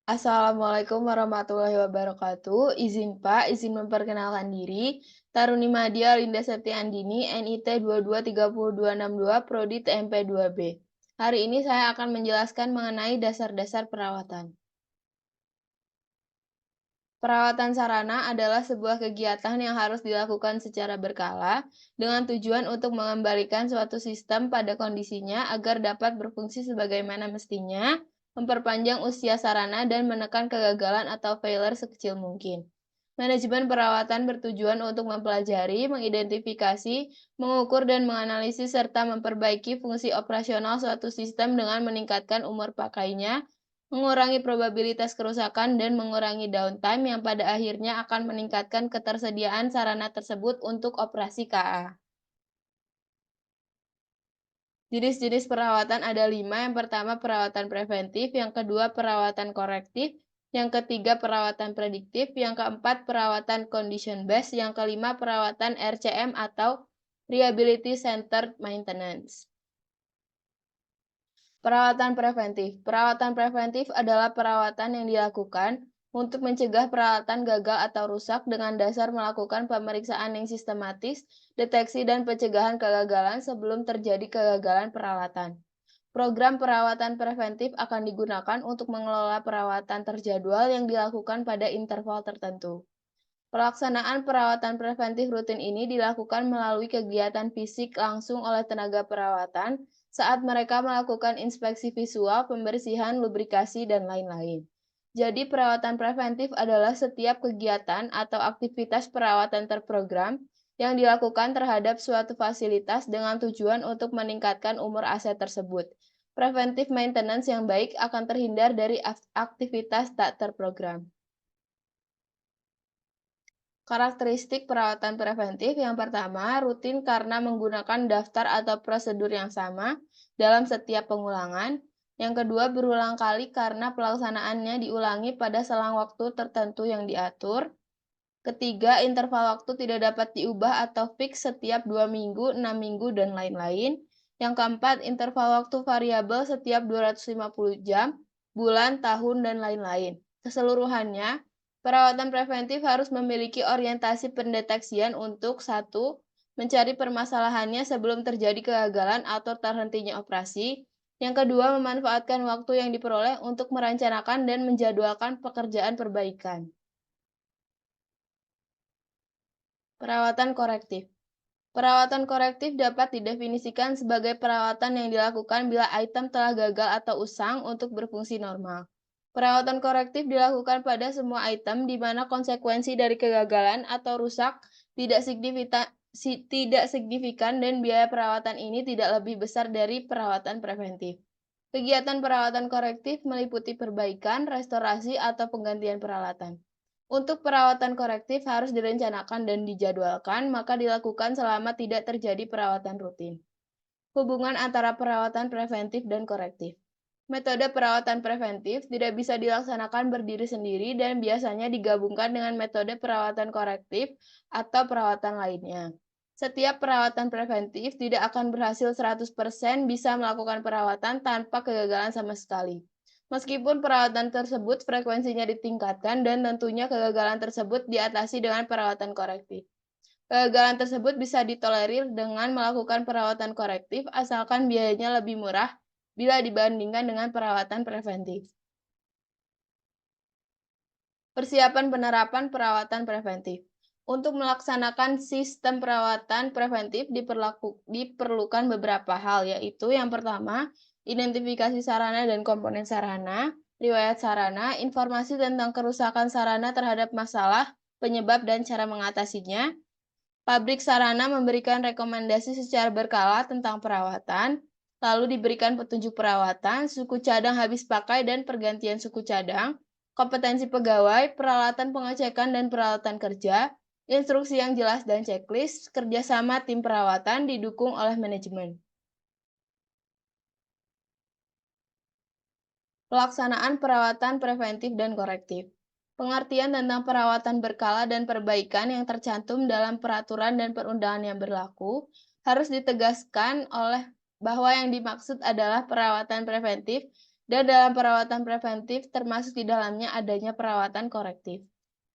Assalamualaikum warahmatullahi wabarakatuh. Izin Pak, izin memperkenalkan diri. Taruni Madia Linda Septiandini, NIT 2230262, Prodi TMP 2B. Hari ini saya akan menjelaskan mengenai dasar-dasar perawatan. Perawatan sarana adalah sebuah kegiatan yang harus dilakukan secara berkala dengan tujuan untuk mengembalikan suatu sistem pada kondisinya agar dapat berfungsi sebagaimana mestinya, memperpanjang usia sarana, dan menekan kegagalan atau failure sekecil mungkin. Manajemen perawatan bertujuan untuk mempelajari, mengidentifikasi, mengukur, dan menganalisis serta memperbaiki fungsi operasional suatu sistem dengan meningkatkan umur pakainya, mengurangi probabilitas kerusakan, dan mengurangi downtime yang pada akhirnya akan meningkatkan ketersediaan sarana tersebut untuk operasi KA. Jenis-jenis perawatan ada 5. Yang pertama perawatan preventif, yang kedua perawatan korektif, yang ketiga perawatan prediktif, yang keempat perawatan condition based, yang kelima perawatan RCM atau Rehabilitation Centered Maintenance. Perawatan preventif. Perawatan preventif adalah perawatan yang dilakukan untuk mencegah peralatan gagal atau rusak dengan dasar melakukan pemeriksaan yang sistematis, deteksi dan pencegahan kegagalan sebelum terjadi kegagalan peralatan. Program perawatan preventif akan digunakan untuk mengelola perawatan terjadwal yang dilakukan pada interval tertentu. Pelaksanaan perawatan preventif rutin ini dilakukan melalui kegiatan fisik langsung oleh tenaga perawatan saat mereka melakukan inspeksi visual, pembersihan, lubrikasi, dan lain-lain. Jadi, perawatan preventif adalah setiap kegiatan atau aktivitas perawatan terprogram yang dilakukan terhadap suatu fasilitas dengan tujuan untuk meningkatkan umur aset tersebut. Preventive maintenance yang baik akan terhindar dari aktivitas tak terprogram. Karakteristik perawatan preventif yang pertama, rutin karena menggunakan daftar atau prosedur yang sama dalam setiap pengulangan. Yang kedua, berulang kali karena pelaksanaannya diulangi pada selang waktu tertentu yang diatur. Ketiga, interval waktu tidak dapat diubah atau fix setiap 2 minggu, 6 minggu, dan lain-lain. Yang keempat, interval waktu variabel setiap 250 jam, bulan, tahun, dan lain-lain. Keseluruhannya, perawatan preventif harus memiliki orientasi pendeteksian untuk 1. Mencari permasalahannya sebelum terjadi kegagalan atau terhentinya operasi. Yang kedua, memanfaatkan waktu yang diperoleh untuk merencanakan dan menjadwalkan pekerjaan perbaikan. Perawatan korektif. Perawatan korektif dapat didefinisikan sebagai perawatan yang dilakukan bila item telah gagal atau usang untuk berfungsi normal. Perawatan korektif dilakukan pada semua item di mana konsekuensi dari kegagalan atau rusak tidak signifikan dan biaya perawatan ini tidak lebih besar dari perawatan preventif. Kegiatan perawatan korektif meliputi perbaikan, restorasi, atau penggantian peralatan. Untuk perawatan korektif harus direncanakan dan dijadwalkan, maka dilakukan selama tidak terjadi perawatan rutin. Hubungan antara perawatan preventif dan korektif. Metode perawatan preventif tidak bisa dilaksanakan berdiri sendiri dan biasanya digabungkan dengan metode perawatan korektif atau perawatan lainnya. Setiap perawatan preventif tidak akan berhasil 100% bisa melakukan perawatan tanpa kegagalan sama sekali. Meskipun perawatan tersebut frekuensinya ditingkatkan dan tentunya kegagalan tersebut diatasi dengan perawatan korektif. Kegagalan tersebut bisa ditolerir dengan melakukan perawatan korektif asalkan biayanya lebih murah bila dibandingkan dengan perawatan preventif. Persiapan penerapan perawatan preventif. Untuk melaksanakan sistem perawatan preventif diperlukan beberapa hal, yaitu yang pertama, identifikasi sarana dan komponen sarana, riwayat sarana, informasi tentang kerusakan sarana terhadap masalah, penyebab, dan cara mengatasinya. Pabrik sarana memberikan rekomendasi secara berkala tentang perawatan, lalu diberikan petunjuk perawatan, suku cadang habis pakai dan pergantian suku cadang, kompetensi pegawai, peralatan pengecekan dan peralatan kerja, instruksi yang jelas dan checklist, kerjasama tim perawatan didukung oleh manajemen. Pelaksanaan perawatan preventif dan korektif. Pengertian tentang perawatan berkala dan perbaikan yang tercantum dalam peraturan dan perundangan yang berlaku harus ditegaskan oleh bahwa yang dimaksud adalah perawatan preventif Dan dalam perawatan preventif termasuk di dalamnya adanya perawatan korektif.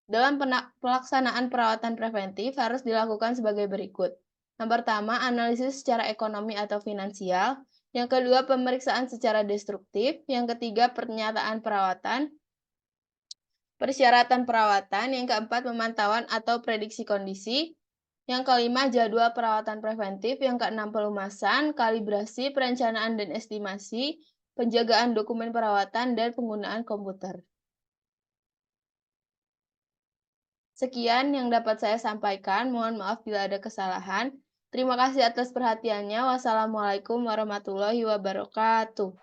Dalam pelaksanaan perawatan preventif harus dilakukan sebagai berikut. Yang pertama, analisis secara ekonomi atau finansial. Yang kedua, pemeriksaan secara destruktif. Yang ketiga, pernyataan perawatan, persyaratan perawatan. Yang keempat, pemantauan atau prediksi kondisi. Yang kelima, jadwal perawatan preventif. Yang keenam, pelumasan, kalibrasi, perencanaan dan estimasi, penjagaan dokumen perawatan, dan penggunaan komputer. Sekian yang dapat saya sampaikan. Mohon maaf bila ada kesalahan. Terima kasih atas perhatiannya. Wassalamualaikum warahmatullahi wabarakatuh.